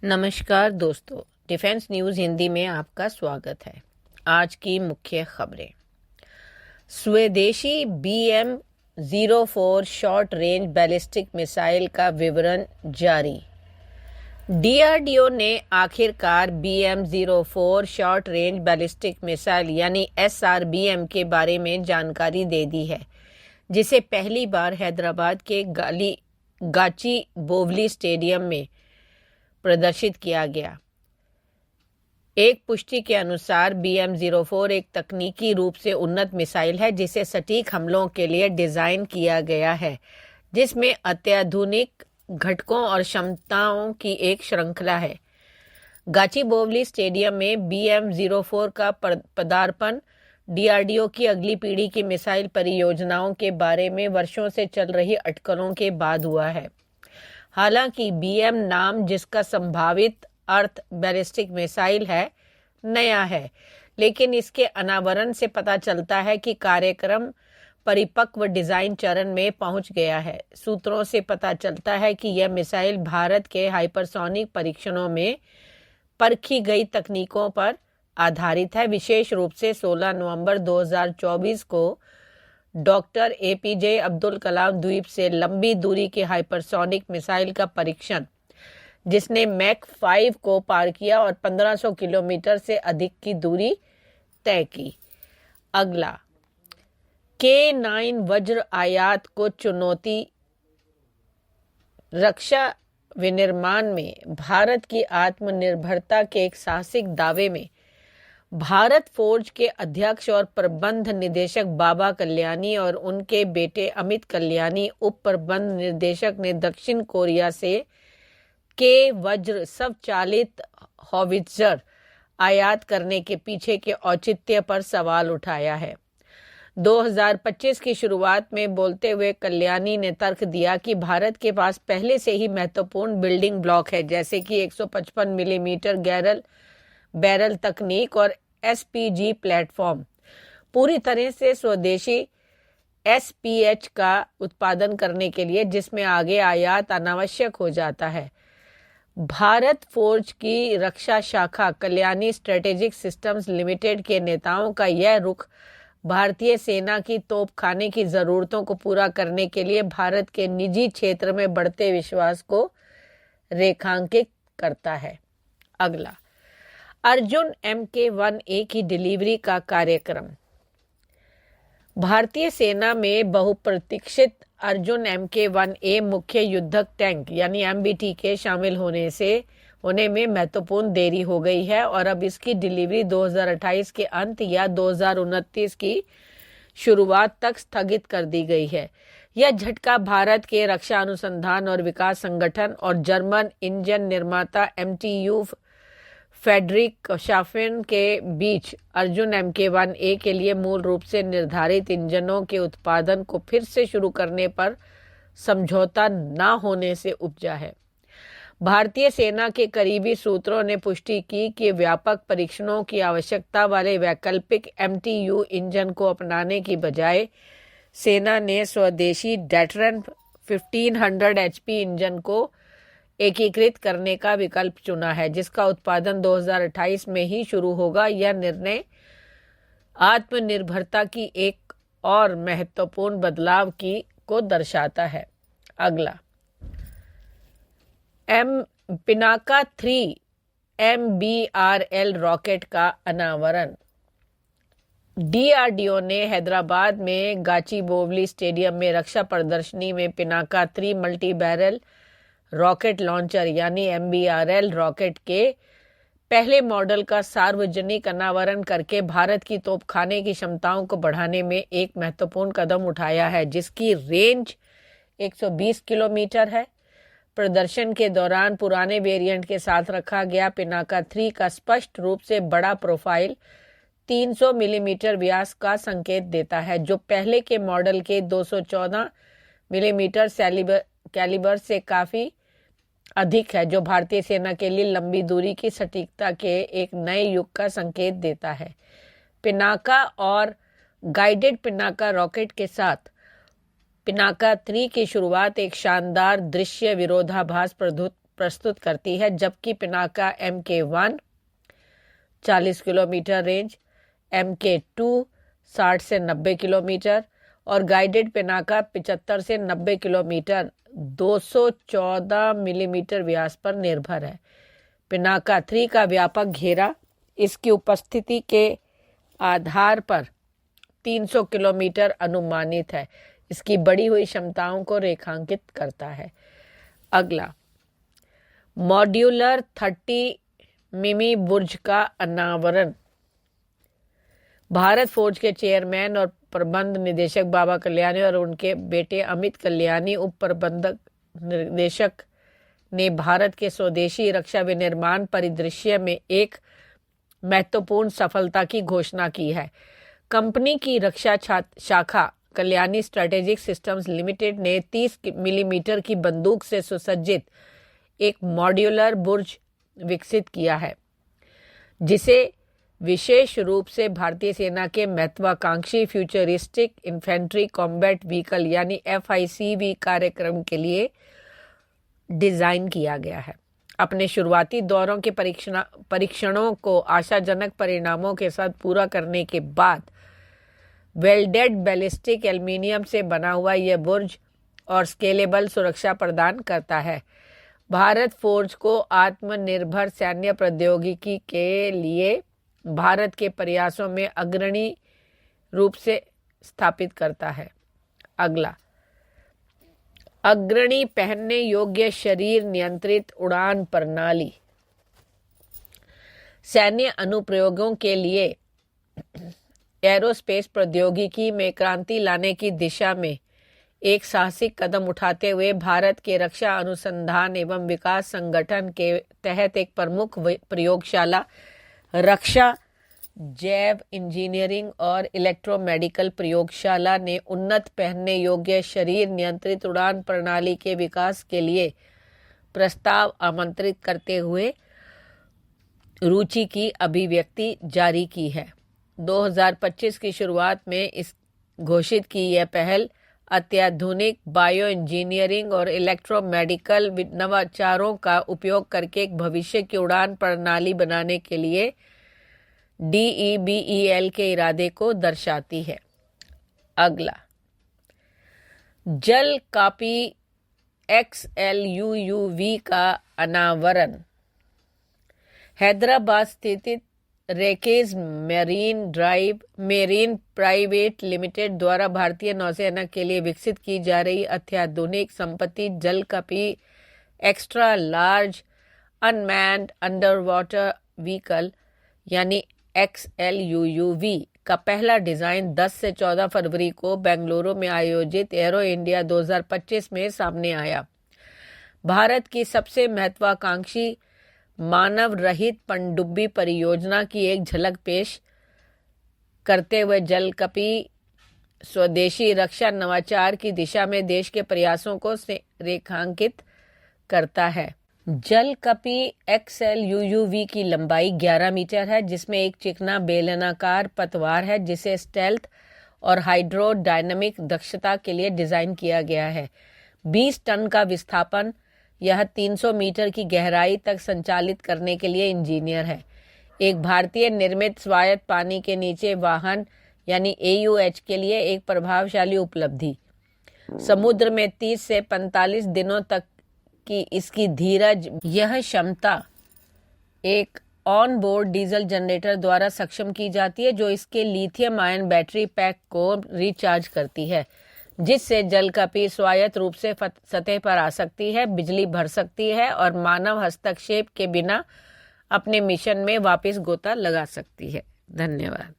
नमस्कार दोस्तों, defence news Hindi में आपका स्वागत है। आज की मुख्य खबरें। स्वदेशी BM-04 short range ballistic missile का विवरण जारी। DRDO ने आखिरकार BM-04 short range ballistic missile यानी SRBM के बारे में जानकारी दे दी है, जिसे पहली बार हैदराबाद के गाचीबोवली स्टेडियम में प्रदर्शित किया गया। एक पुष्टि के अनुसार BM-04 एक तकनीकी रूप से उन्नत मिसाइल है जिसे सटीक हमलों के लिए डिजाइन किया गया है, जिसमें अत्याधुनिक घटकों और क्षमताओं की एक श्रृंखला है। गाचीबोवली स्टेडियम में BM-04 का पदार्पण DRDO की अगली पीढ़ी की मिसाइल परियोजनाओं के बारे में वर्षों से चल रही अटकलों के बाद हुआ है। हालांकि BM नाम, जिसका संभावित अर्थ बैलिस्टिक मिसाइल है, नया है, लेकिन इसके अनावरण से पता चलता है कि कार्यक्रम परिपक्व डिजाइन चरण में पहुंच गया है। सूत्रों से पता चलता है कि यह मिसाइल भारत के हाइपरसोनिक परीक्षणों में परखी गई तकनीकों पर आधारित है। विशेष रूप से 16 नवंबर 2024 को डॉक्टर APJ अब्दुल कलाम द्वीप से लंबी दूरी के हाइपरसोनिक मिसाइल का परीक्षण, जिसने मैक 5 को पार किया और 1500 किलोमीटर से अधिक की दूरी तय की। अगला, K9 वज्र आयात को चुनौती। रक्षा विनिर्माण में भारत की आत्मनिर्भरता के एक साहसिक दावे में भारत फोर्ज के अध्यक्ष और प्रबंध निदेशक बाबा कल्याणी और उनके बेटे अमित कल्याणी, उप प्रबंध निदेशक, ने दक्षिण कोरिया से के वज्र स्वचालित हॉवित्जर आयात करने के पीछे के औचित्य पर सवाल उठाया है। 2025 की शुरुआत में बोलते हुए कल्याणी ने तर्क दिया कि भारत के पास पहले से ही महत्वपूर्ण बिल्डिंग ब्लॉक है, जैसे कि 155 मिलीमीटर बैरल तकनीक और SPG प्लेटफॉर्म। पूरी तरह से स्वदेशी SPH का उत्पादन करने के लिए, जिसमें आगे आयात अनावश्यक हो जाता है। भारत फोर्ज की रक्षा शाखा कल्याणी स्ट्रेटेजिक सिस्टम्स लिमिटेड के नेताओं का यह रुख भारतीय सेना की तोपखाने की जरूरतों को पूरा करने के लिए भारत के निजी क्षेत्र में बढ़ते विश्वास को रेखांकित करता है। अगला, अर्जुन MK-1A की डिलीवरी का कार्यक्रम। भारतीय सेना में बहुप्रतीक्षित अर्जुन MK-1A मुख्य युद्धक टैंक यानी MBT के शामिल होने में महत्वपूर्ण देरी हो गई है और अब इसकी डिलीवरी 2028 के अंत या 2029 की शुरुआत तक स्थगित कर दी गई है। यह झटका भारत के रक्षा अनुसंधान और विकास संगठन और जर्मन इंजन निर्माता MTU फेडरिक शाफिन के बीच अर्जुन MK-1A के लिए मूल रूप से निर्धारित इंजनों के उत्पादन को फिर से शुरू करने पर समझौता न होने से उपजा है। भारतीय सेना के करीबी सूत्रों ने पुष्टि की कि व्यापक परीक्षणों की आवश्यकता वाले वैकल्पिक MTU इंजन को अपनाने की बजाय सेना ने स्वदेशी डैटरन 1500 HP इंजन को एकीकृत करने का विकल्प चुना है, जिसका उत्पादन 2028 में ही शुरू होगा। यह निर्णय आत्मनिर्भरता की एक और महत्वपूर्ण बदलाव को दर्शाता है। अगला, पिनाका 3 MBRL रॉकेट का अनावरण। DRDO ने हैदराबाद में गाचीबोवली स्टेडियम में रक्षा प्रदर्शनी में Pinaka 3 multi barrel rocket launcher यानी MBRL रॉकेट के पहले मॉडल का सार्वजनिक अनावरण करके भारत की तोपखाने की क्षमताओं को बढ़ाने में एक महत्वपूर्ण कदम उठाया है, जिसकी रेंज 120 किलोमीटर है। प्रदर्शन के दौरान पुराने वेरिएंट के साथ रखा गया पिनाका 3 का स्पष्ट रूप से बड़ा प्रोफाइल 300 मिलीमीटर व्यास का संकेत देता है, जो पहले के मॉडल के 214 मिलीमीटर कैलिबर से काफी अधिक है, जो भारतीय सेना के लिए लंबी दूरी की सटीकता के एक नए युग का संकेत देता है। पिनाका और गाइडेड पिनाका रॉकेट के साथ पिनाका 3 की शुरुआत एक शानदार दृश्य विरोधाभास प्रस्तुत करती है, जबकि Pinaka MK1 40 kilometre range, MK2 60 से 90 किलोमीटर और गाइडेड पिनाका 75 से 90 किलोमीटर 214 मिलीमीटर व्यास पर निर्भर है। पिनाका 3 का व्यापक घेरा इसकी उपस्थिति के आधार पर 300 किलोमीटर अनुमानित है। इसकी बढ़ी हुई क्षमताओं को रेखांकित करता है। अगला, मॉड्यूलर 30 मिमी बुर्ज का अनावरण। भारत फोर्ज के चेयरमैन और प्रबंध निदेशक बाबा कल्याणी और उनके बेटे अमित कल्याणी उप प्रबंधक निर्देशक ने भारत के स्वदेशी रक्षा विनिर्माण परिदृश्य में एक महत्वपूर्ण सफलता की घोषणा की है। कंपनी की रक्षा शाखा कल्याणी स्ट्रेटेजिक सिस्टम्स लिमिटेड ने 30 मिलीमीटर की बंदूक से सुसज्जित एक मॉड्यूलर बुर्ज विकसित किया है, जिसे विशेष रूप से भारतीय सेना के महत्वाकांक्षी फ्यूचरिस्टिक इन्फेंट्री कॉम्बैट व्हीकल यानी FICV कार्यक्रम के लिए डिजाइन किया गया है। अपने शुरुआती दौरों के परीक्षणों को आशाजनक परिणामों के साथ पूरा करने के बाद वेल्डेड बैलिस्टिक एल्यूमीनियम से बना हुआ यह बुर्ज और स्केलेबल सुरक्षा प्रदान करता है। भारत फोर्ज को आत्मनिर्भर सैन्य प्रौद्योगिकी के लिए भारत के प्रयासों में अग्रणी रूप से स्थापित करता है। अगला, अग्रणी पहनने योग्य शरीर नियंत्रित उड़ान प्रणाली। सैन्य अनुप्रयोगों के लिए एरोस्पेस प्रौद्योगिकी में क्रांति लाने की दिशा में एक साहसिक कदम उठाते हुए भारत के रक्षा अनुसंधान एवं विकास संगठन के तहत एक प्रमुख प्रयोगशाला रक्षा जैव इंजीनियरिंग और इलेक्ट्रोमेडिकल प्रयोगशाला ने उन्नत पहनने योग्य शरीर नियंत्रित उड़ान प्रणाली के विकास के लिए प्रस्ताव आमंत्रित करते हुए रुचि की अभिव्यक्ति जारी की है। 2025 की शुरुआत में इस घोषित की यह पहल अत्याधुनिक बायो इंजीनियरिंग और इलेक्ट्रोमेडिकल नवाचारों का उपयोग करके एक भविष्य की उड़ान प्रणाली बनाने के लिए DEBEL के इरादे को दर्शाती है। अगला, जल कापी XLUUV का अनावरण। हैदराबाद स्थित रेकेज मेरीन प्राइवेट लिमिटेड द्वारा भारतीय नौसेना के लिए विकसित की जा रही अत्याधुनिक संपत्ति जल कपी extra large unmanned under water vehicle यानी XLUUV का पहला डिजाइन 10 से 14 फरवरी को बेंगलुरु में आयोजित एरो इंडिया 2025 में सामने आया। भारत की सबसे महत्वाकांक्षी मानव रहित पनडुब्बी परियोजना की एक झलक पेश करते हुए जलकपी स्वदेशी रक्षा नवाचार की दिशा में देश के प्रयासों को रेखांकित करता है। जलकपी XLUUV की लंबाई 11 मीटर है, जिसमें एक चिकना बेलनाकार पतवार है जिसे स्टेल्थ और हाइड्रोडायनामिक दक्षता के लिए डिजाइन किया गया है। 20 टन का विस्थापन यह 300 मीटर की गहराई तक संचालित करने के लिए इंजीनियर है। एक भारतीय निर्मित स्वायत्त पानी के नीचे वाहन यानी AUH के लिए एक प्रभावशाली उपलब्धि। समुद्र में 30 से 45 दिनों तक की इसकी धीरज यह क्षमता एक ऑन बोर्ड डीजल जनरेटर द्वारा सक्षम की जाती है, जो इसके लिथियम आयन बैटरी पैक को रिचार्ज करती है, जिससे जलकपी स्वायत्त रूप से सतह पर आ सकती है, बिजली भर सकती है और मानव हस्तक्षेप के बिना अपने मिशन में वापस गोता लगा सकती है। धन्यवाद।